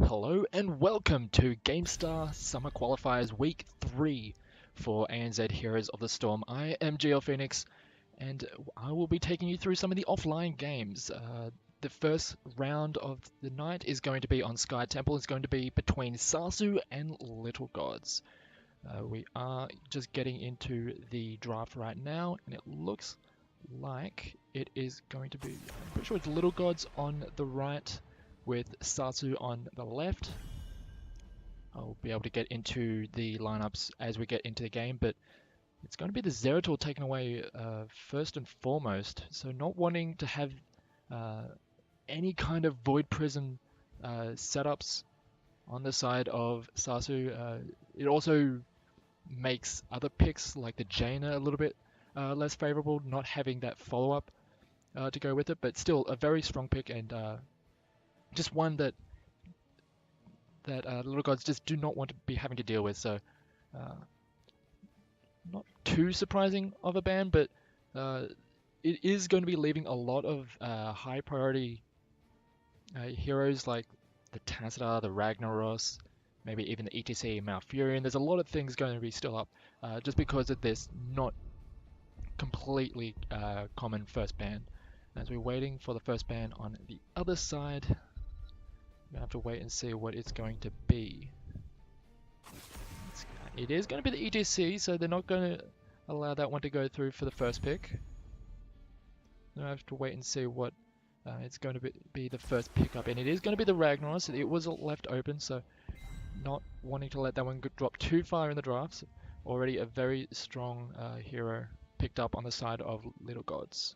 Hello and welcome to GameStar Summer Qualifiers Week 3 for ANZ Heroes of the Storm. I am GL Phoenix and I will be taking you through some of the offline games. The first round of the night is going to be on Sky Temple. It's going to be between SASSU and littlegods. We are just getting into the draft right now and it looks like it is going to be, I'm pretty sure it's littlegods on the right with SASSU on the left. I'll be able to get into the lineups as we get into the game, but it's going to be the Zeratul taken away first and foremost. So not wanting to have uh, any kind of Void Prism setups on the side of SASSU. It also makes other picks like the Jaina a little bit less favorable, not having that follow-up to go with it, but still a very strong pick and just one that little gods just do not want to be having to deal with. So not too surprising of a ban, but it is going to be leaving a lot of high priority heroes like the Tazda, the Ragnaros, maybe even the ETC Malfurion. There's a lot of things going to be still up just because of this not completely common first ban. As we're waiting for the first ban on the other side, we have to wait and see what it's going to be. It is going to be the ETC, so they're not going to allow that one to go through for the first pick. I have to wait and see what it's going to be the first pickup, and it is going to be the Ragnaros. It was left open, so not wanting to let that one drop too far in the drafts. Already a very strong hero picked up on the side of Little Gods.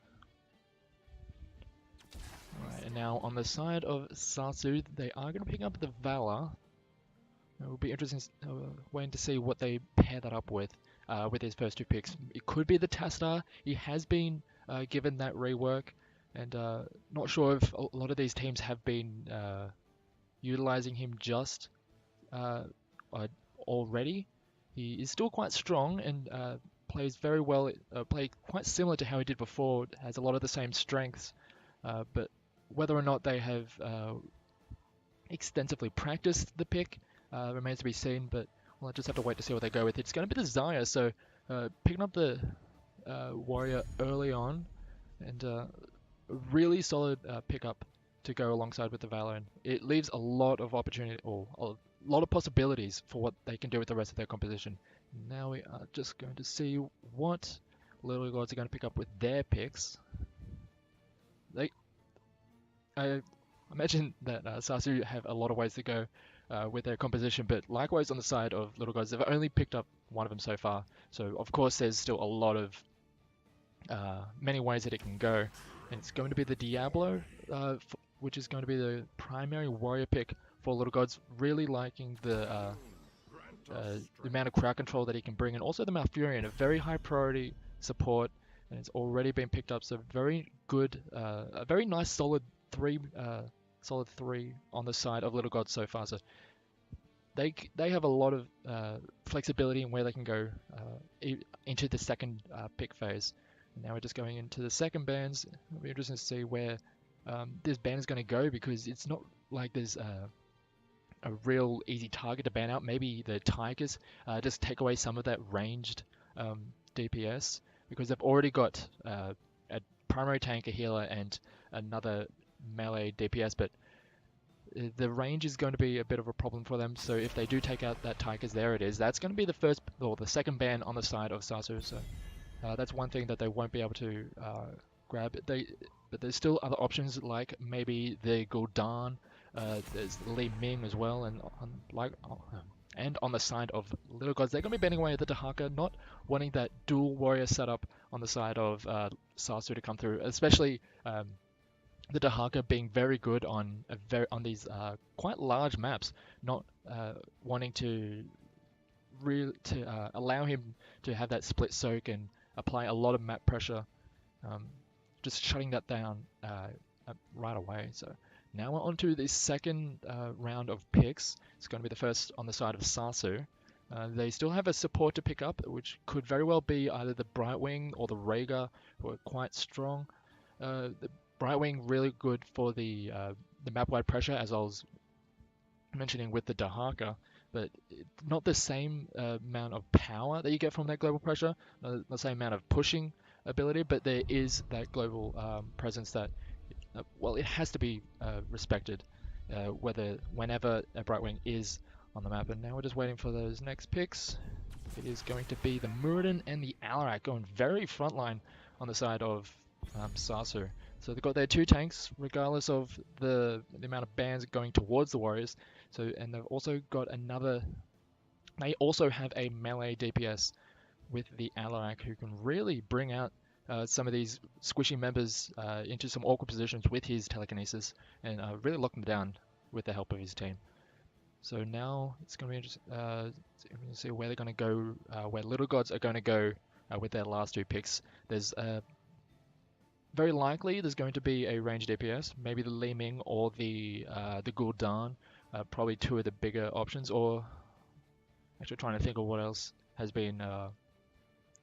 Alright, and now on the side of SASSU, they are going to pick up the Valor. It will be interesting waiting to see what they pair that up with his first two picks. It could be the Tastar. He has been given that rework, and not sure if a lot of these teams have been utilizing him just already. He is still quite strong and plays very well. Play quite similar to how he did before. Has a lot of the same strengths, but whether or not they have extensively practiced the pick remains to be seen, but we'll just have to wait to see what they go with. It's going to be the Zaya, so picking up the warrior early on, and a really solid pickup to go alongside with the Valor. And it leaves a lot of opportunity, or a lot of possibilities for what they can do with the rest of their composition. Now we are just going to see what Little Gods are going to pick up with their picks. I imagine that SASSU have a lot of ways to go with their composition, but likewise on the side of Little Gods, they've only picked up one of them so far. So of course there's still a lot of many ways that it can go. And it's going to be the Diablo, which is going to be the primary warrior pick for Little Gods, really liking the amount of crowd control that he can bring, and also the Malfurion, a very high priority support, and it's already been picked up, so very good, a very nice solid three on the side of Little Gods so far. So they have a lot of flexibility in where they can go into the second pick phase. And now we're just going into the second bans. It'll be interesting to see where this ban is going to go, because it's not like there's a real easy target to ban out. Maybe the Tigers just take away some of that ranged DPS, because they've already got a primary tank, a healer, and another melee DPS, but the range is going to be a bit of a problem for them. So if they do take out that Tigers, there it is. That's going to be the first or the second ban on the side of SASSU. So that's one thing that they won't be able to grab. But there's still other options, like maybe the Gul'dan. There's Li Ming as well, and on the side of Little Gods, they're going to be bending away at the Dahaka, not wanting that dual warrior setup on the side of SASSU to come through, especially the Dahaka being very good on these quite large maps, not wanting to allow him to have that split soak and apply a lot of map pressure, just shutting that down right away. So now we're on to the second round of picks. It's going to be the first on the side of SASSU. They still have a support to pick up, which could very well be either the Brightwing or the Rhaegar, who are quite strong. The Brightwing really good for the map-wide pressure, as I was mentioning with the Dahaka, but not the same amount of power that you get from that global pressure, not the same amount of pushing ability, but there is that global presence that, well, it has to be respected, whenever a Brightwing is on the map. And now we're just waiting for those next picks. It is going to be the Muradin and the Alarak going very frontline on the side of SASSU. So they've got their two tanks, regardless of the amount of bands going towards the Warriors. So, and they've also got another. They also have a melee DPS with the Alarak, who can really bring out some of these squishy members into some awkward positions with his telekinesis and really lock them down with the help of his team. So now it's going to be interesting to see where they're going to go, where Little Gods are going to go with their last two picks. There's very likely there's going to be a range DPS, maybe the Li Ming or the Gul'dan, probably two of the bigger options. Or actually trying to think of what else has been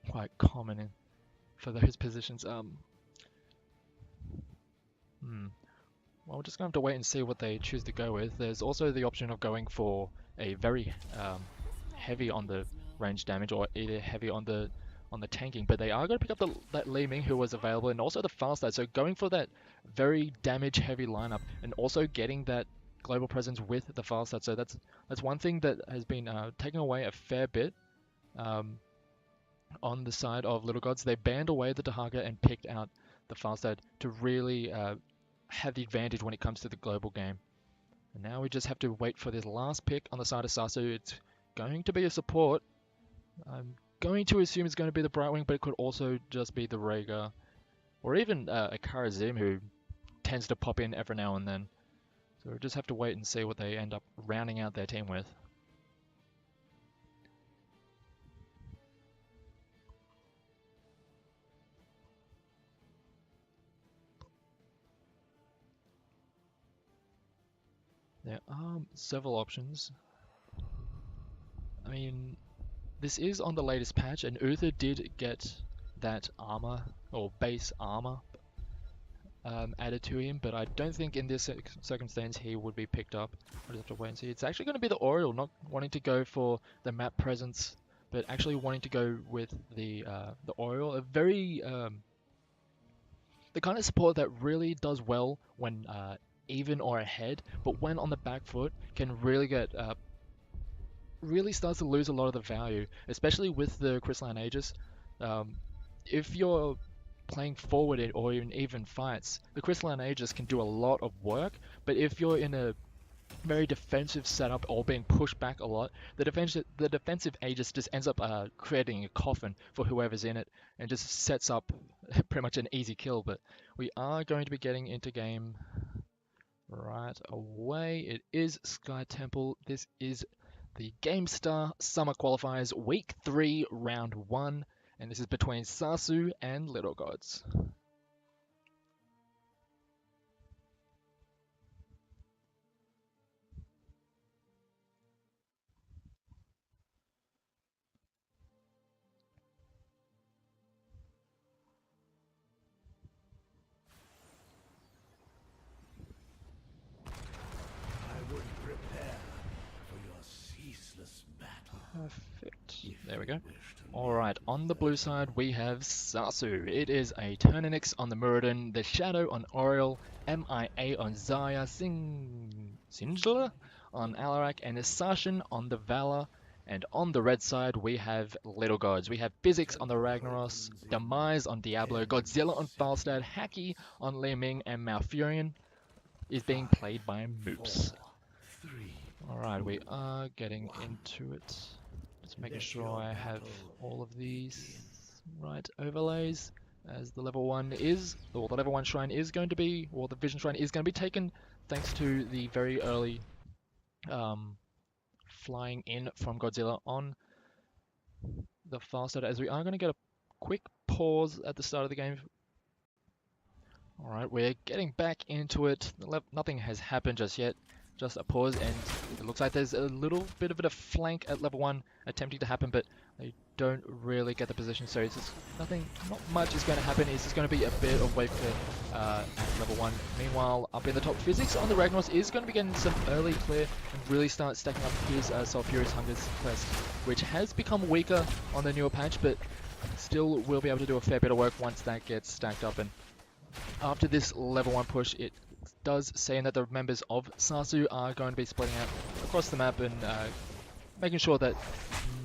quite common for those positions. Well, we're just going to have to wait and see what they choose to go with. There's also the option of going for a very heavy on the range damage, or either heavy on the tanking, but they are going to pick up that Li Ming who was available, and also the fast light. So going for that very damage heavy lineup, and also getting that global presence with the fast light. So that's one thing that has been taken away a fair bit on the side of Little Gods. They banned away the Dahaka and picked out the fast light to really have the advantage when it comes to the global game. And now we just have to wait for this last pick on the side of SASSU. It's going to be a support. I'm going to assume it's going to be the Brightwing, but it could also just be the Rhaegar, or even a Kharazim, who tends to pop in every now and then. So we'll just have to wait and see what they end up rounding out their team with. There are several options. I mean, this is on the latest patch, and Uther did get that armor, or base armor, added to him, but I don't think in this circumstance he would be picked up. I'll just have to wait and see. It's actually going to be the Oriole, not wanting to go for the map presence, but actually wanting to go with the Oriole. A very the kind of support that really does well when even or ahead, but when on the back foot can really get really starts to lose a lot of the value, especially with the Crystalline Aegis. If you're playing forward or in even fights, the Crystalline Aegis can do a lot of work, but if you're in a very defensive setup or being pushed back a lot, the defensive Aegis just ends up creating a coffin for whoever's in it, and just sets up pretty much an easy kill. But we are going to be getting into game right away. It is Sky Temple. This is the GameStar Summer Qualifiers Week 3, Round 1, and this is between SASSU and Little Gods. Perfect. There we go. Alright, on the blue side we have SASSU. It is a Turnanix on the Muradin, the Shadow on Oriole, MIA on Zarya, Singela on Alarak, and Assassin on the Valor. And on the red side we have Little Gods. We have Physics on the Ragnaros, Demise on Diablo, Godzilla on Falstad, Haki on Li Ming, and Malfurion is being played by Moops. Alright, we are getting into it. Just making sure I have all of these right overlays, as the level 1 is, or the level 1 shrine is going to be, or the vision shrine is going to be taken thanks to the very early flying in from Godzilla on the Falstad, as we are going to get a quick pause at the start of the game. Alright, we're getting back into it. Nothing has happened just yet. Just a pause, and it looks like there's a little bit of a flank at level 1 attempting to happen, but They don't really get the position, so it's just not much is going to happen. It's just going to be a bit of wave clear at level 1. Meanwhile, up in the top, Physics on the Ragnos is going to be getting some early clear and really start stacking up his Sulfurious Hunger's quest, which has become weaker on the newer patch, but still will be able to do a fair bit of work once that gets stacked up. And after this level 1 push, it does say that the members of SASSU are going to be splitting out across the map and making sure that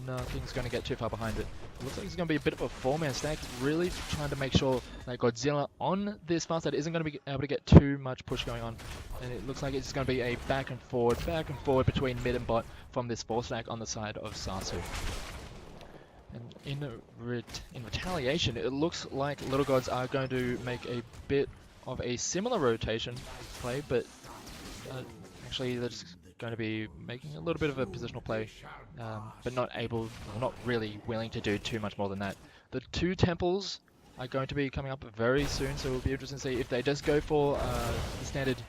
nothing's going to get too far behind it. It looks like it's going to be a bit of a 4-man stack, really trying to make sure that Godzilla on this far side isn't going to be able to get too much push going on. And it looks like it's going to be a back and forward between mid and bot from this 4 stack on the side of SASSU. And in retaliation, it looks like Little Gods are going to make a bit of a similar rotation play, but actually they're just going to be making a little bit of a positional play, but not really willing to do too much more than that. The 2 temples are going to be coming up very soon, so it'll be interesting to see if they just go for the standard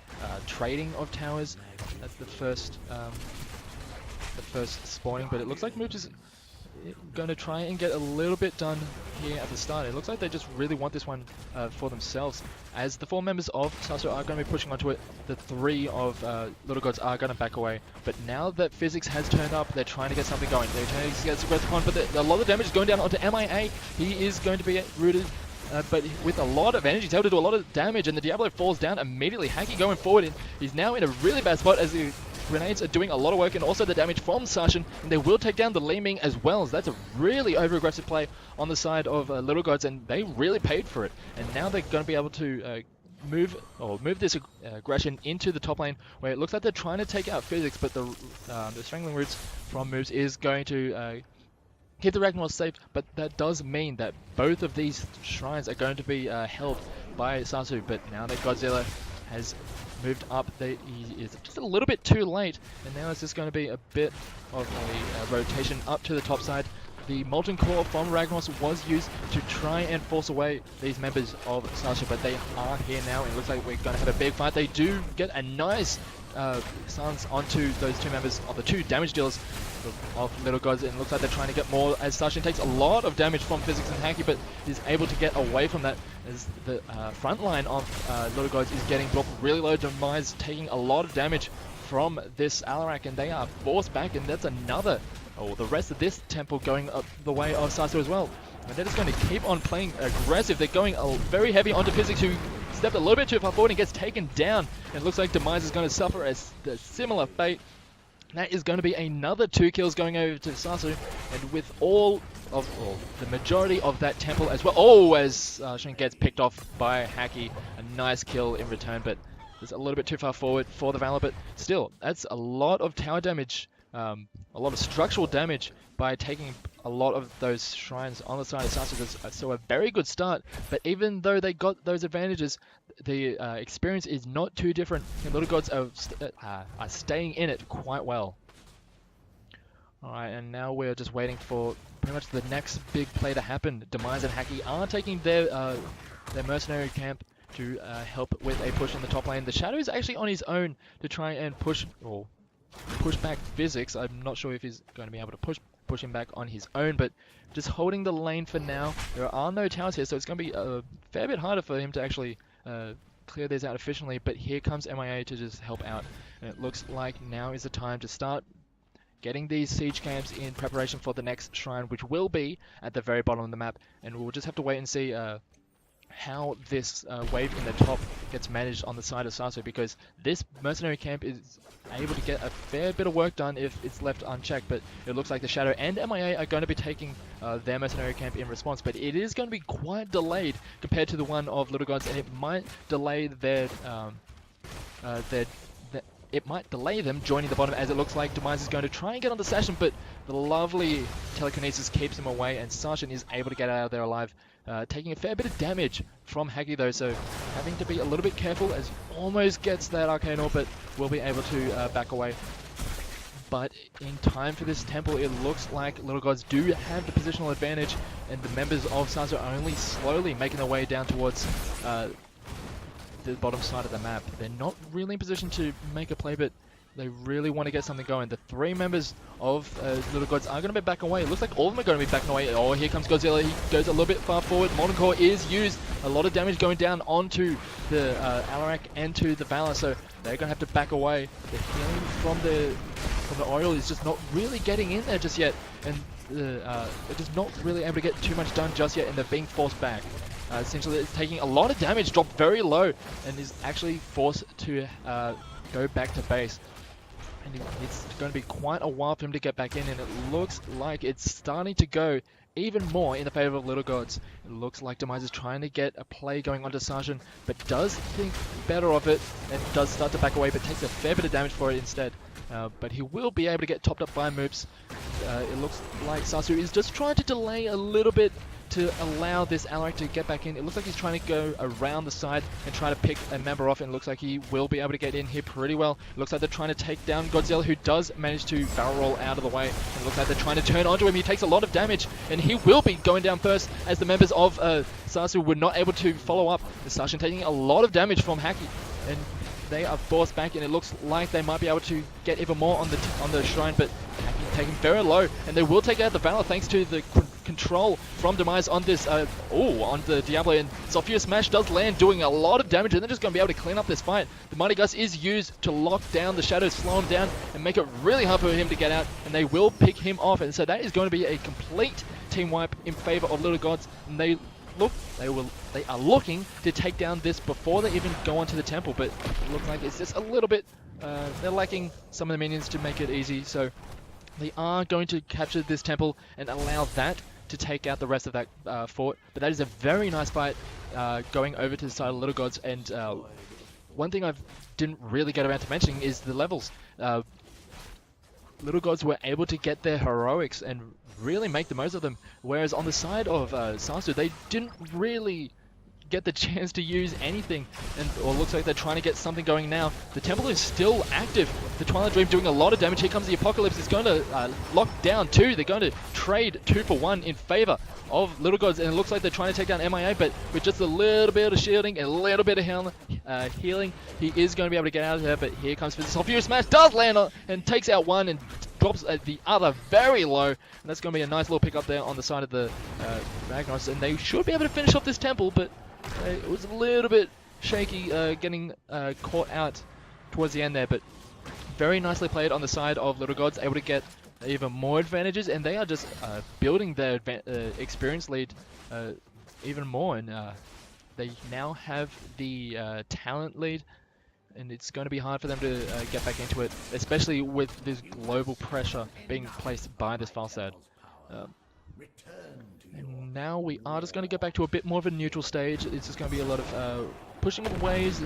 trading of towers as the first spawning, but it looks like Mooch is going to try and get a little bit done here at the start. It looks like they just really want this one for themselves, as the 4 members of SASSU are going to be pushing onto it. The 3 of Little Gods are going to back away, but now that Physics has turned up, they're trying to get something going. They're trying to get some growth upon, but a lot of damage is going down onto MIA. He is going to be rooted, but with a lot of energy, he's able to do a lot of damage, and the Diablo falls down immediately. Hacky going forward, and he's now in a really bad spot as the grenades are doing a lot of work, and also the damage from Sashin, and they will take down the Li Ming as well. So that's a really over-aggressive play on the side of Little Gods, and they really paid for it. And now they're going to be able to move this aggression into the top lane, where it looks like they're trying to take out Physics, but the Strangling Roots from moves is going to keep the Ragnar safe, but that does mean that both of these shrines are going to be held by SASSU. But now that Godzilla has moved up, he is just a little bit too late, and now it's just going to be a bit of a rotation up to the top side. The Molten Core from Ragnos was used to try and force away these members of SASSU, but they are here now, and it looks like we're going to have a big fight. They do get a nice stance onto those 2 members of the 2 damage dealers of Little Gods, and it looks like they're trying to get more, as Sashin takes a lot of damage from Physics and Hacky, but is able to get away from that as the front line of Little Gods is getting dropped really low. Demise taking a lot of damage from this Alarak, and they are forced back, and that's another, the rest of this temple going up the way of SASSU as well. And they're just going to keep on playing aggressive. They're going very heavy onto Physics, who stepped a little bit too far forward and gets taken down. And it looks like Demise is going to suffer a similar fate. That is going to be another 2 kills going over to SASSU, and with the majority of that temple as well. As Shin gets picked off by Hacky, a nice kill in return, but it's a little bit too far forward for the Valor. But still, that's a lot of tower damage, a lot of structural damage by taking a lot of those shrines on the side of SASSU. So a very good start, but even though they got those advantages, the experience is not too different, and Little Gods are staying in it quite well. Alright, and now we're just waiting for pretty much the next big play to happen. Demise and Hacky are taking their mercenary camp to help with a push in the top lane. The Shadow is actually on his own to try and push back Physics. I'm not sure if he's going to be able to push him back on his own, but just holding the lane for now. There are no towers here, so it's going to be a fair bit harder for him to actually clear these out efficiently, but here comes MIA to just help out, and it looks like now is the time to start getting these siege camps in preparation for the next shrine, which will be at the very bottom of the map, and we'll just have to wait and see how this wave in the top gets managed on the side of SASSU, because this mercenary camp is able to get a fair bit of work done if it's left unchecked. But it looks like the Shadow and MIA are going to be taking their mercenary camp in response, but it is going to be quite delayed compared to the one of Little Gods, and it might delay it might delay them joining the bottom, as it looks like Demise is going to try and get on the Sashin, but the lovely telekinesis keeps him away, and Sashin is able to get out of there alive, taking a fair bit of damage from Hacky though, so having to be a little bit careful, as almost gets that Arcane Orb, but will be able to back away. But in time for this temple, it looks like Little Gods do have the positional advantage, and the members of SASSU are only slowly making their way down towards the bottom side of the map. They're not really in position to make a play, but they really want to get something going. The 3 members of Little Gods are going to be backing away. It looks like all of them are going to be backing away. Oh, here comes Godzilla. He goes a little bit far forward. Molten Core is used. A lot of damage going down onto the Alarak and to the Valor, so they're going to have to back away. The healing from the Oriole is just not really getting in there just yet, and they're just not really able to get too much done just yet, and they're being forced back. Essentially, it's taking a lot of damage, dropped very low, and is actually forced to go back to base. And it's going to be quite a while for him to get back in, and it looks like it's starting to go even more in the favor of Little Gods. It looks like Demise is trying to get a play going onto Sashin, but does think better of it and does start to back away, but takes a fair bit of damage for it instead. But he will be able to get topped up by Moops. It looks like SASSU is just trying to delay a little bit to allow this Alarak to get back in. It looks like he's trying to go around the side and try to pick a member off, and it looks like he will be able to get in here pretty well. It looks like they're trying to take down Godzilla, who does manage to barrel roll out of the way. And it looks like they're trying to turn onto him. He takes a lot of damage, and he will be going down first, as the members of SASSU were not able to follow up. The Sashin taking a lot of damage from Haki, and they are forced back, and it looks like they might be able to get even more on the shrine, but Haki taking very low, and they will take out the Valor thanks to the control from Demise on this, on the Diablo, and Sophia Smash does land, doing a lot of damage, and they're just going to be able to clean up this fight. The Mighty Gus is used to lock down the shadows, slow him down, and make it really hard for him to get out, and they will pick him off, and so that is going to be a complete team wipe in favor of Little Gods, and they are looking to take down this before they even go onto the temple, but it looks like it's just a little bit, they're lacking some of the minions to make it easy, so they are going to capture this temple and allow that to take out the rest of that fort. But that is a very nice fight going over to the side of Little Gods, and one thing I didn't really get around to mentioning is the levels. Little Gods were able to get their heroics and really make the most of them, whereas on the side of SASSU, they didn't really get the chance to use anything, and or looks like they're trying to get something going now. The temple is still active. The Twilight Dream doing a lot of damage. Here comes the Apocalypse. It's going to lock down 2. They're going to trade 2 for 1 in favor of Little Gods, and it looks like they're trying to take down MIA, but with just a little bit of shielding and a little bit of healing, he is going to be able to get out of there. But here comes Physical Fury Smash, does land on, and takes out 1 and drops the other very low, and that's going to be a nice little pick up there on the side of the Ragnaros, and they should be able to finish off this temple, but it was a little bit shaky getting caught out towards the end there, but very nicely played on the side of Little Gods, able to get even more advantages, and they are just building their experience lead even more, and they now have the talent lead, and it's going to be hard for them to get back into it, especially with this global pressure being placed by this Falstad. And now we are just going to get back to a bit more of a neutral stage. It's just going to be a lot of pushing of waves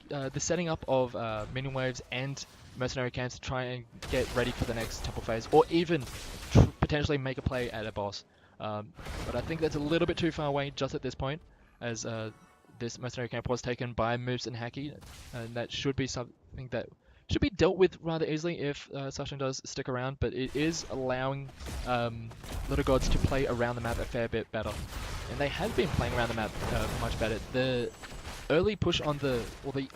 and the setting up of minion waves and mercenary camps to try and get ready for the next temple phase, or even potentially make a play at a boss. But I think that's a little bit too far away just at this point, as this mercenary camp was taken by Moves and Haki, and that should be something that should be dealt with rather easily if Sashin does stick around, but it is allowing Little Gods to play around the map a fair bit better. And they have been playing around the map much better. The early push on the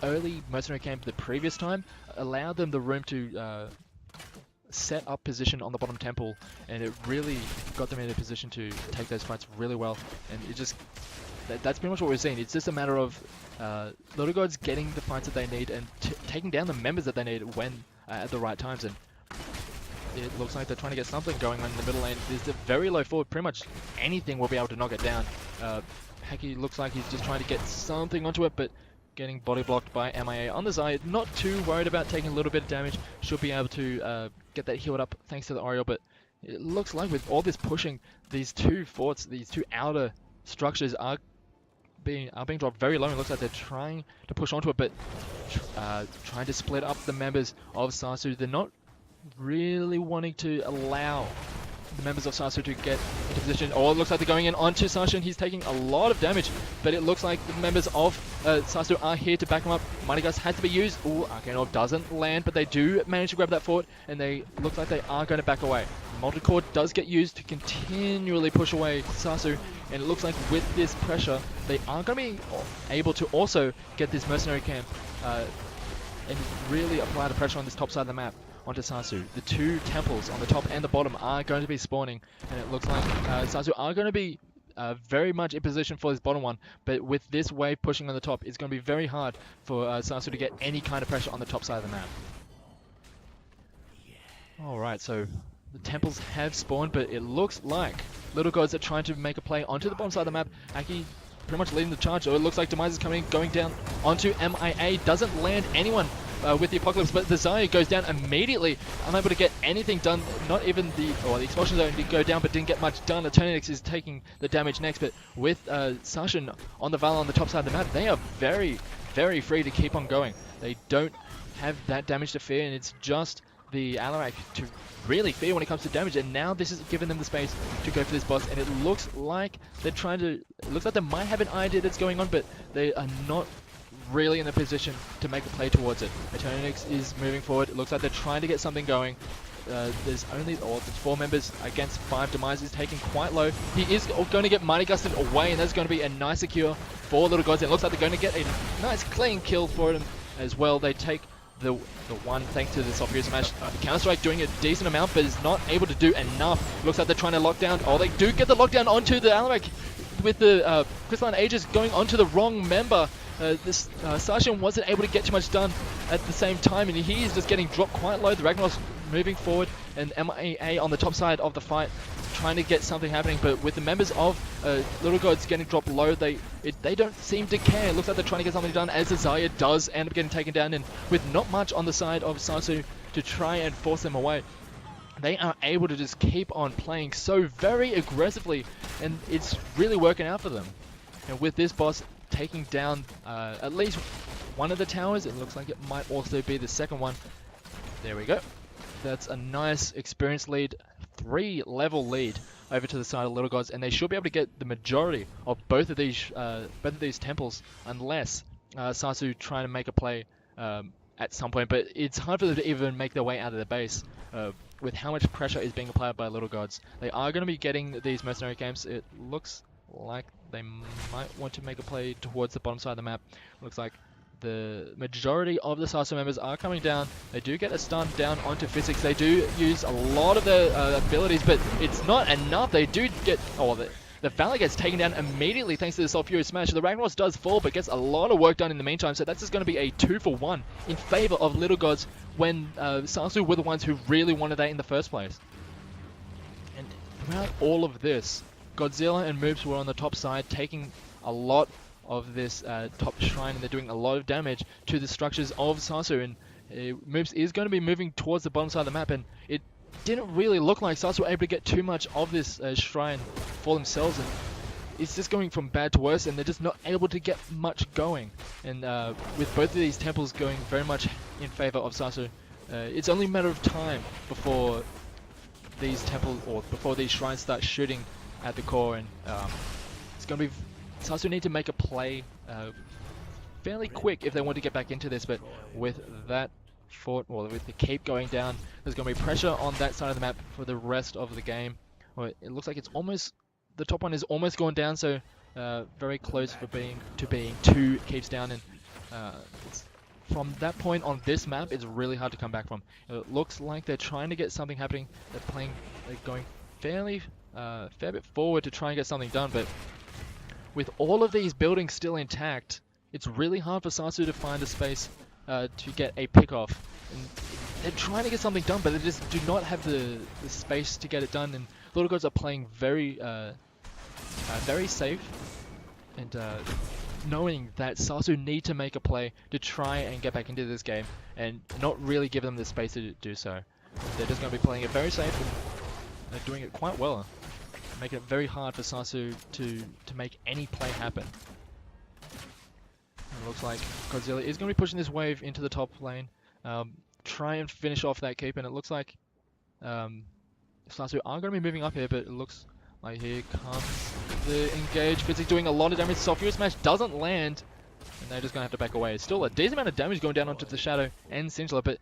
early mercenary camp the previous time allowed them the room to set up position on the bottom temple, and it really got them in a position to take those fights really well. And it just, that's pretty much what we're seeing. It's just a matter of Little Gods getting the fights that they need and taking down the members that they need when at the right times. And it looks like they're trying to get something going on in the middle lane. There's a very low forward. Pretty much anything will be able to knock it down. Haki looks like he's just trying to get something onto it, but getting body blocked by MIA on the side. Not too worried about taking a little bit of damage. Should be able to get that healed up thanks to the Oriole, but it looks like with all this pushing, these 2 forts, these 2 outer structures are being dropped very low. It looks like they're trying to push onto it, but trying to split up the members of SASSU. They're not really wanting to allow the members of SASSU to get into position. Oh, it looks like they're going in onto Sashin. He's taking a lot of damage, but it looks like the members of SASSU are here to back him up. Mighty Gus has to be used. Ooh, Arcane Orb doesn't land, but they do manage to grab that fort, and they look like they are going to back away. Multi-core does get used to continually push away SASSU, and it looks like with this pressure, they are going to be able to also get this mercenary camp and really apply the pressure on this top side of the map onto SASSU. The two temples on the top and the bottom are going to be spawning, and it looks like SASSU are going to be very much in position for this bottom one, but with this wave pushing on the top, it's going to be very hard for SASSU to get any kind of pressure on the top side of the map. Alright, so the temples have spawned, but it looks like littlegods are trying to make a play onto the bottom side of the map. Aki pretty much leading the charge, so it looks like Demise is coming in, going down onto MIA, doesn't land anyone with the Apocalypse, but the Zarya goes down immediately, unable to get anything done, not even the expulsion zone did go down, but didn't get much done. Eternix is taking the damage next, but with Sashin on the Val on the top side of the map, they are very, very free to keep on going. They don't have that damage to fear, and it's just the Alarak to really fear when it comes to damage, and now this is giving them the space to go for this boss, and it looks like they're trying to, it looks like they might have an idea that's going on, but they are not really in a position to make a play towards it. Eternix is moving forward. It looks like they're trying to get something going. There's only there's 4 members against 5. Demise is taking quite low. He is going to get Mighty Gusted away, and that's going to be a nice secure for littlegods. And it looks like they're going to get a nice clean kill for them as well. They take the one thanks to the Sophia Smash. Counter-Strike doing a decent amount, but is not able to do enough. Looks like they're trying to lock down. Oh, they do get the lockdown onto the Alarak with the Crystalline Aegis going onto the wrong member. This Sashin wasn't able to get too much done at the same time, and he is just getting dropped quite low. The Ragnarok's moving forward, and MIA on the top side of the fight trying to get something happening, but with the members of littlegods getting dropped low, they don't seem to care. It looks like they're trying to get something done, as the Zarya does end up getting taken down, and with not much on the side of SASSU to try and force them away, they are able to just keep on playing so very aggressively, and it's really working out for them. And with this boss taking down at least one of the towers, it looks like it might also be the second one. There we go. That's a nice experience lead, 3-level lead over to the side of littlegods, and they should be able to get the majority of both of these temples, unless SASSU trying to make a play at some point. But it's hard for them to even make their way out of the base with how much pressure is being applied by littlegods. They are going to be getting these mercenary camps. It looks like they might want to make a play towards the bottom side of the map. Looks like the majority of the SASSU members are coming down. They do get a stun down onto physics. They do use a lot of their abilities, but it's not enough. They do get, the Valor gets taken down immediately thanks to the Sulfurious Smash. The Ragnaros does fall, but gets a lot of work done in the meantime, so that's just going to be a 2-for-1 in favor of littlegods when SASSU were the ones who really wanted that in the first place. And throughout all of this, Godzilla and Moops were on the top side, taking a lot of this top shrine, and they're doing a lot of damage to the structures of SASSU, and Moops is going to be moving towards the bottom side of the map, and it didn't really look like SASSU were able to get too much of this shrine for themselves, and it's just going from bad to worse, and they're just not able to get much going. And with both of these temples going very much in favor of SASSU, it's only a matter of time before these temples, or before these shrines start shooting at the core, and it's going to be SASSU need to make a play fairly quick if they want to get back into this. But with that fort, or with the keep going down, there's going to be pressure on that side of the map for the rest of the game. Well, it looks like it's almost, the top one is almost gone down, so very close for being 2 keeps down, and from that point on this map, it's really hard to come back from. It looks like they're trying to get something happening. They're going fairly fair bit forward to try and get something done, but with all of these buildings still intact, it's really hard for SASSU to find a space to get a pick off. And they're trying to get something done, but they just do not have the space to get it done, and littlegods are playing very very safe, and knowing that SASSU need to make a play to try and get back into this game, and not really give them the space to do so. They're just going to be playing it very safe, and they're doing it quite well, making it very hard for SASSU to make any play happen. It looks like Godzilla is going to be pushing this wave into the top lane, try and finish off that keep, and it looks like SASSU are going to be moving up here, but it looks like here comes the engage. Physics doing a lot of damage. Sulfurious Smash doesn't land, and they're just going to have to back away. It's still a decent amount of damage going down onto the Shadow and Singela, but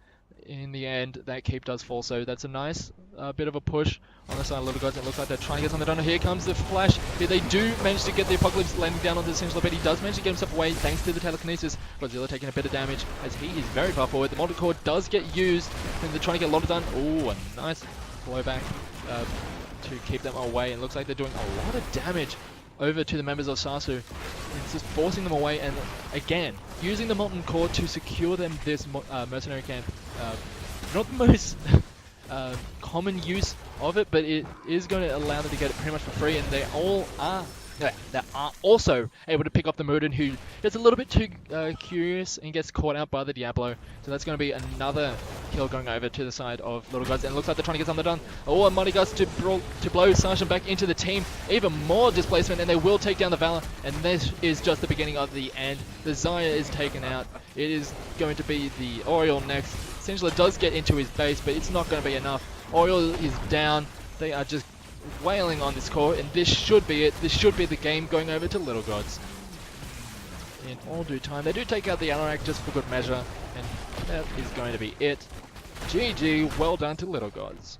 in the end, that keep does fall, so that's a nice bit of a push on the side of Little Gods. It looks like they're trying to get something done. Here comes the flash. Here they do manage to get the Apocalypse landing down on the Essential, but he does manage to get himself away thanks to the telekinesis. Godzilla taking a bit of damage as he is very far forward. The Molten Core does get used, and they're trying to get a lot of done. Oh, a nice blowback to keep them away. It looks like they're doing a lot of damage over to the members of SASSU. It's just forcing them away, and again, using the Molten Core to secure them this mercenary camp. Not the most common use of it, but it is going to allow them to get it pretty much for free, and they are also able to pick off the Murden, who gets a little bit too curious and gets caught out by the Diablo. So that's going to be another kill going over to the side of Little Gods, and it looks like they're trying to get something done. Oh, and Mighty Guts to blow Sargent back into the team. Even more displacement, and they will take down the Valor, and this is just the beginning of the end. The Zaya is taken out. It is going to be the Oriole next. Essentially does get into his base, but it's not going to be enough. Oriole is down. They are just wailing on this core, and this should be it. This should be the game going over to Little Gods. In all due time, they do take out the Anorak just for good measure, and that is going to be it. GG, well done to Little Gods.